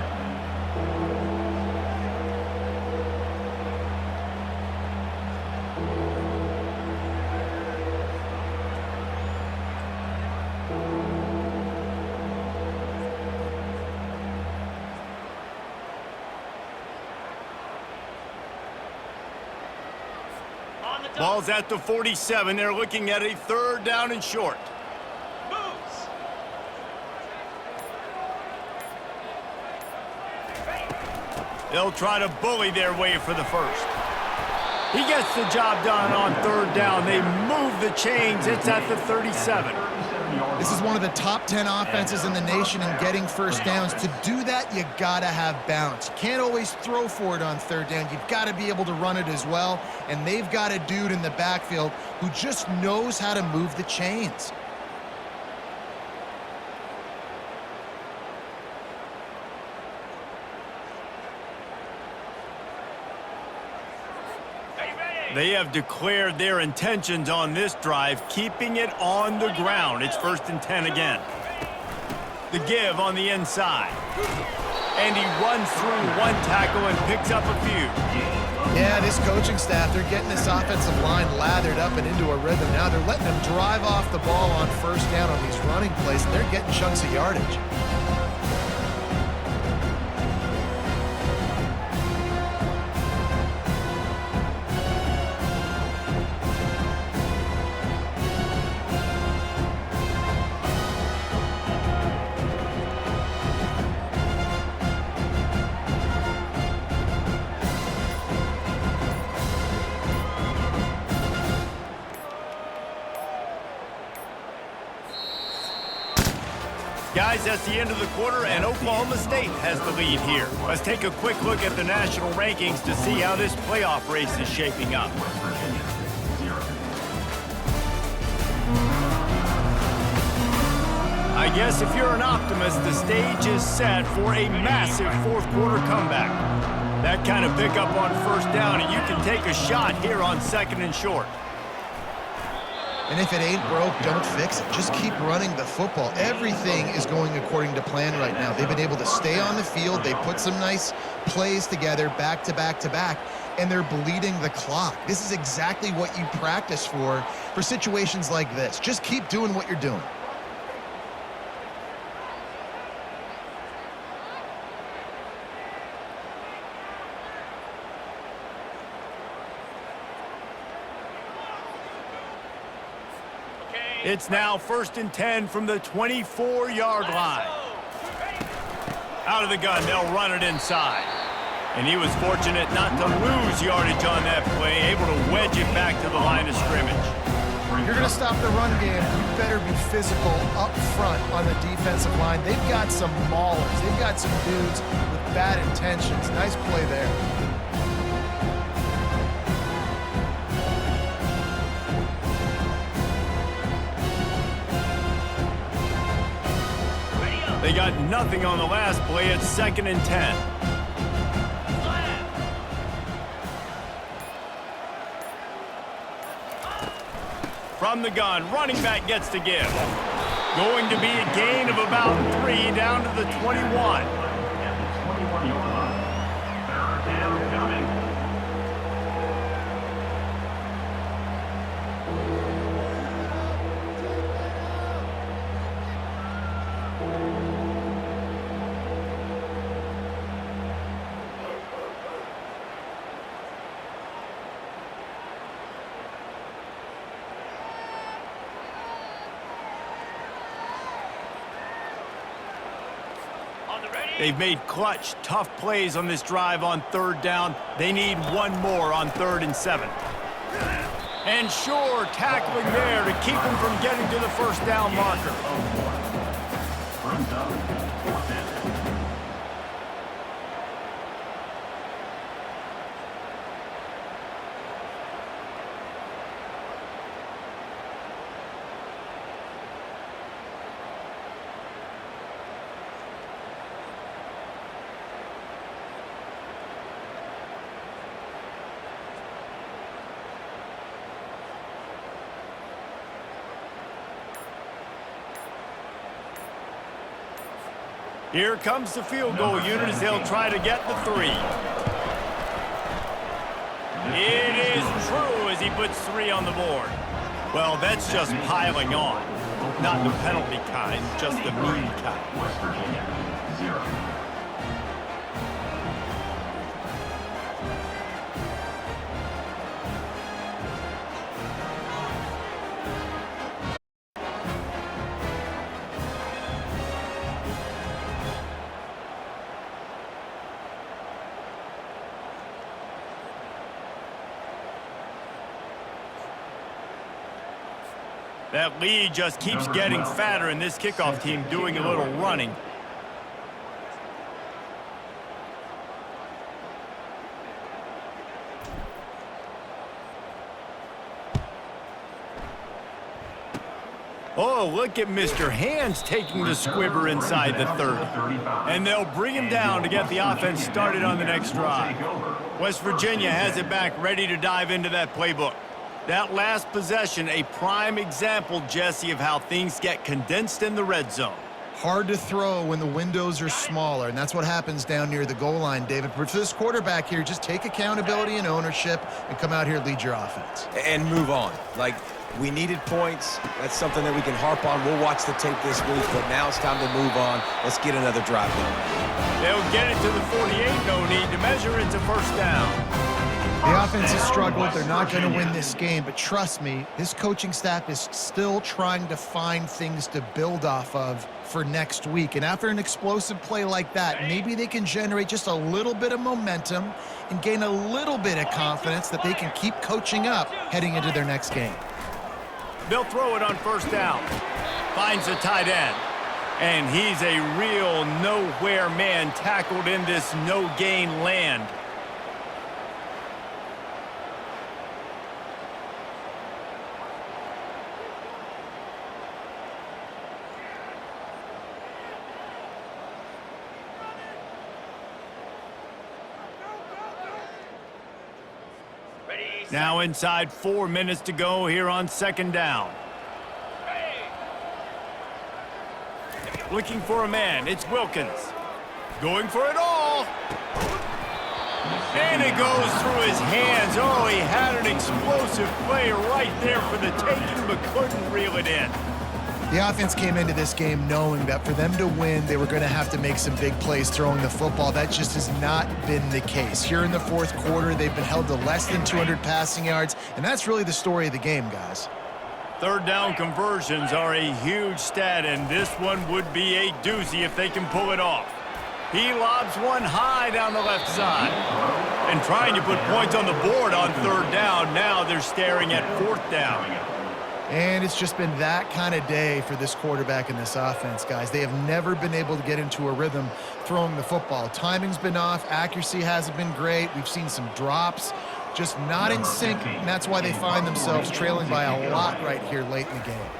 On the double. Ball's at the 47. They're looking at a 3rd down and short. Moves. They'll try to bully their way for the 1st. He gets the job done on 3rd down. They move the chains. It's at the 37. This is one of the top 10 offenses in the nation in getting first downs. To do that, you gotta have balance. You can't always throw for it on 3rd down. You've got to be able to run it as well. And they've got a dude in the backfield who just knows how to move the chains. They have declared their intentions on this drive, keeping it on the ground. It's 1st and 10 again. The give on the inside. And he runs through 1 tackle and picks up a few. Yeah, this coaching staff, they're getting this offensive line lathered up and into a rhythm. Now they're letting them drive off the ball on 1st down on these running plays, and they're getting chunks of yardage. Guys, that's the end of the quarter, and Oklahoma State has the lead here. Let's take a quick look at the national rankings to see how this playoff race is shaping up. I guess if you're an optimist, the stage is set for a massive fourth quarter comeback. That kind of pickup on first down, and you can take a shot here on 2nd and short. And if it ain't broke, don't fix it. Just keep running the football. Everything is going according to plan right now. They've been able to stay on the field. They put some nice plays together back to back to back, and they're bleeding the clock. This is exactly what you practice for situations like this. Just keep doing what you're doing. It's now 1st and 10 from the 24-yard line. Out of the gun, they'll run it inside. And he was fortunate not to lose yardage on that play, able to wedge it back to the line of scrimmage. If you're going to stop the run game, you better be physical up front on the defensive line. They've got some maulers. They've got some dudes with bad intentions. Nice play there. They got nothing on the last play. It's 2nd and 10. From the gun, running back gets to give. Going to be a gain of about 3 down to the 21. They've made clutch, tough plays on this drive on 3rd down. They need one more on 3rd and 7. And sure, tackling there to keep them from getting to the first down marker. Here comes the field goal unit as they'll try to get the 3. It is true as he puts 3 on the board. Well, that's just piling on. Not the penalty kind, just the mean kind. West Virginia, 0. That lead just keeps getting fatter, and this kickoff team doing a little running. Oh, look at Mr. Hands taking the squibber inside the 30. And they'll bring him down to get the offense started on the next drive. West Virginia has it back, ready to dive into that playbook. That last possession, a prime example, Jesse, of how things get condensed in the red zone. Hard to throw when the windows are smaller, and that's what happens down near the goal line, David. But for this quarterback here, just take accountability and ownership and come out here and lead your offense. And move on. Like, we needed points. That's something that we can harp on. We'll watch the tape this week, but now it's time to move on. Let's get another drive going. They'll get it to the 48, no need to measure. It's a first down. The offense has struggled. They're not going to win this game, but trust me, this coaching staff is still trying to find things to build off of for next week. And after an explosive play like that, maybe they can generate just a little bit of momentum and gain a little bit of confidence that they can keep coaching up heading into their next game. They'll throw it on first down. Finds the tight end. And he's a real nowhere man tackled in this no-gain land. Now inside 4 minutes to go here on second down. Looking for a man, it's Wilkins. Going for it all. And it goes through his hands. Oh, he had an explosive play right there for the taking, but couldn't reel it in. The offense came into this game knowing that for them to win, they were going to have to make some big plays throwing the football. That just has not been the case. Here in the fourth quarter, they've been held to less than 200 passing yards, and that's really the story of the game, guys. Third down conversions are a huge stat, and this one would be a doozy if they can pull it off. He lobs one high down the left side. And trying to put points on the board on third down, now they're staring at fourth down. And it's just been that kind of day for this quarterback and this offense, guys. They have never been able to get into a rhythm throwing the football. Timing's been off. Accuracy hasn't been great. We've seen some drops. Just not in sync, and that's why they find themselves trailing by a lot right here late in the game.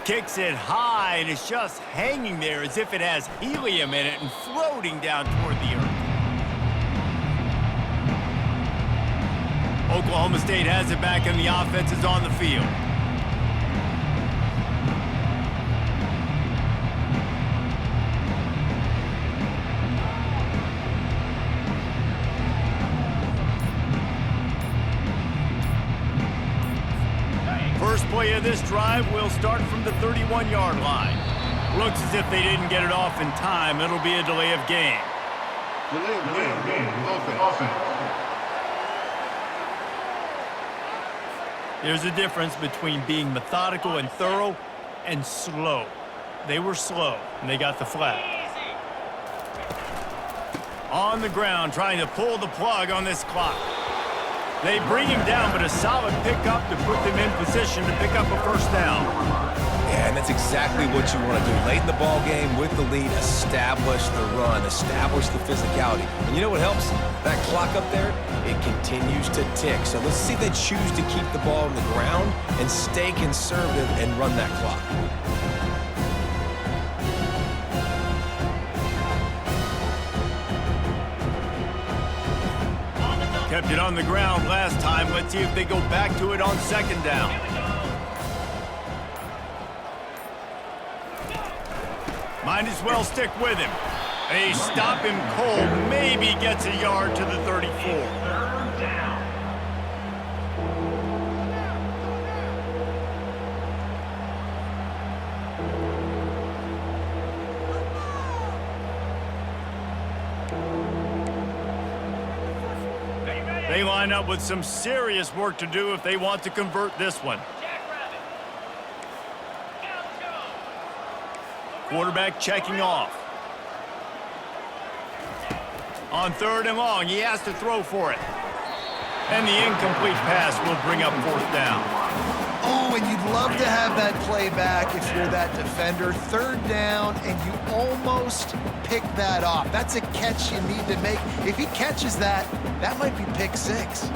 Kicks it high, and it's just hanging there as if it has helium in it and floating down toward the earth. Oklahoma State has it back, and the offense is on the field. First play of this drive will start from the 31-yard line. Looks as if they didn't get it off in time. It'll be a delay of game. Delay of game. Offense. There's a difference between being methodical and thorough and slow. They were slow, and they got the flag. On the ground, trying to pull the plug on this clock. They bring him down, but a solid pickup to put them in position to pick up a first down. Yeah, and that's exactly what you want to do. Late in the ball game with the lead, establish the run, establish the physicality. And you know what helps? That clock up there, it continues to tick. So let's see if they choose to keep the ball on the ground and stay conservative and run that clock. Kept it on the ground last time. Let's see if they go back to it on second down. Might as well stick with him. They stop him cold. Maybe gets a yard to the 34. Third down. They line up with some serious work to do if they want to convert this one. Quarterback checking off. On third and long, he has to throw for it. And the incomplete pass will bring up fourth down. Oh, and you'd love to have that play back if you're that defender. Third down, and you almost pick that off. That's a catch you need to make. If he catches that, that might be pick six.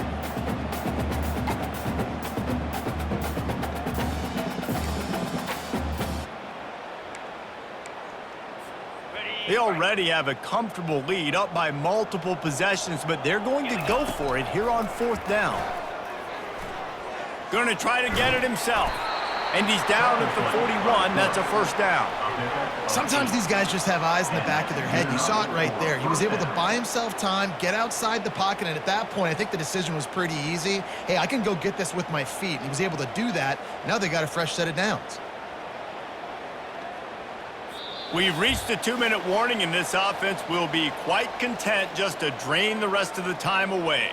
They already have a comfortable lead, up by multiple possessions, but they're going to go for it here on fourth down. Going to try to get it himself. And he's down at the 41. That's a first down. Sometimes these guys just have eyes in the back of their head. You saw it right there. He was able to buy himself time, get outside the pocket, and at that point, I think the decision was pretty easy. Hey, I can go get this with my feet. And he was able to do that. Now they got a fresh set of downs. We've reached a 2-minute warning, and this offense will be quite content just to drain the rest of the time away.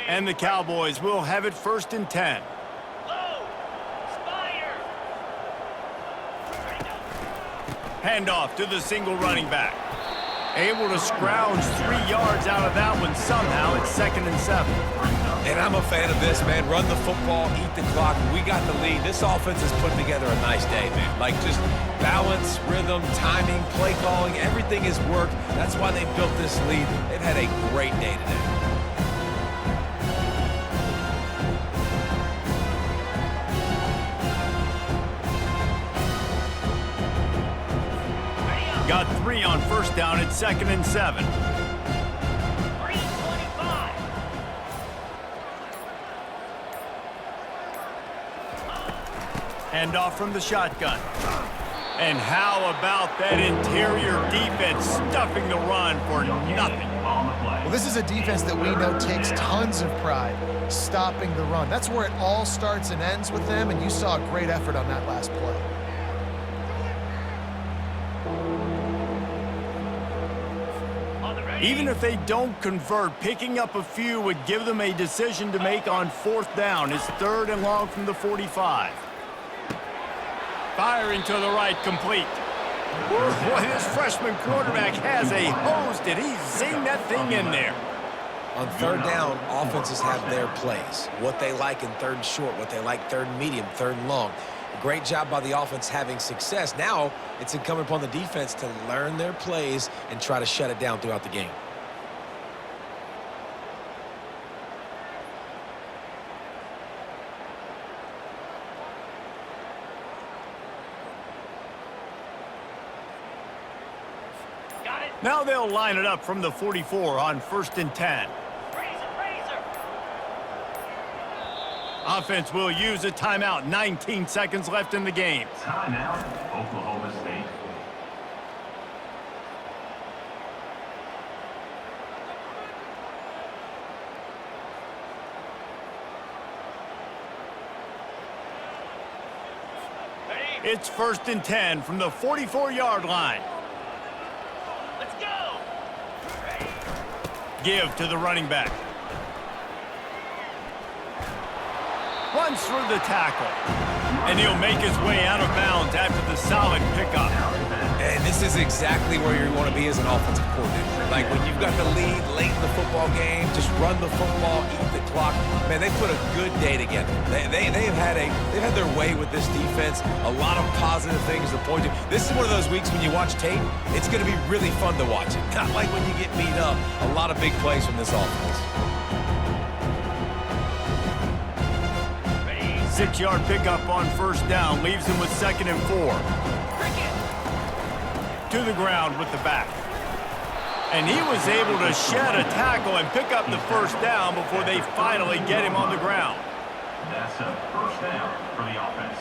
And the Cowboys will have it first and 10. Low. Spire. Handoff to the single running back. Able to scrounge 3 yards out of that one somehow. It's 2nd and 7. And I'm a fan of this, man. Run the football, eat the clock. We got the lead. This offense has put together a nice day, man. Like just balance, rhythm, timing, play calling, everything has worked. That's why they built this lead. They've had a great day today. Got 3 on 1st down. It's 2nd and 7. 3:25. Handoff from the shotgun. And how about that interior defense stuffing the run for nothing? On the play. Well, this is a defense that we know takes tons of pride stopping the run. That's where it all starts and ends with them, and you saw a great effort on that last play. On the ready. Even if they don't convert, picking up a few would give them a decision to make on 4th down. It's 3rd and long from the 45. Firing to the right, complete. Boy, this freshman quarterback has a hose. Did he zing that thing in there? On 3rd down, offenses have their plays. What they like in 3rd and short, what they like 3rd and medium, 3rd and long. Great job by the offense having success. Now it's incumbent upon the defense to learn their plays and try to shut it down throughout the game. Got it. Now they'll line it up from the 44 on 1st and 10. Razor. Offense will use a timeout. 19 seconds left in the game. Timeout, Oklahoma State. Ready. It's 1st and 10 from the 44-yard line. Let's go. Ready. Give to the running back. Runs through the tackle. And he'll make his way out of bounds after the solid pickup. And this is exactly where you want to be as an offensive coordinator. Like when you've got the lead late in the football game, just run the football, eat the clock. Man, they put a good day together. They've had their way with this defense. A lot of positive things to point to. This is one of those weeks when you watch tape, it's going to be really fun to watch it. Not like when you get beat up. A lot of big plays from this offense. 6-yard pickup on 1st down leaves him with 2nd and 4. To the ground with the back. And he was able to shed a tackle and pick up the 1st down before they finally get him on the ground. That's a 1st down for the offense.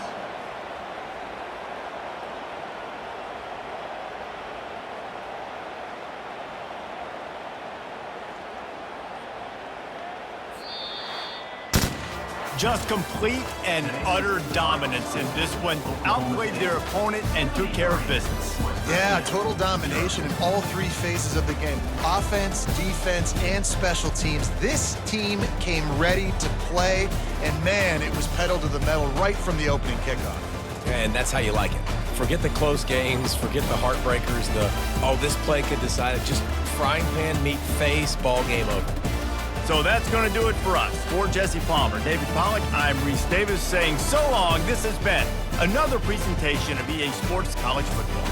Just complete and utter dominance in this one. Outplayed their opponent and took care of business. Yeah, total domination in all 3 phases of the game. Offense, defense, and special teams. This team came ready to play, and man, it was pedal to the metal right from the opening kickoff. And that's how you like it. Forget the close games, forget the heartbreakers, this play could decide it. Just frying pan, meat face, ball game over. So that's going to do it for us. For Jesse Palmer, David Pollack, I'm Reese Davis saying so long. This has been another presentation of EA Sports College Football.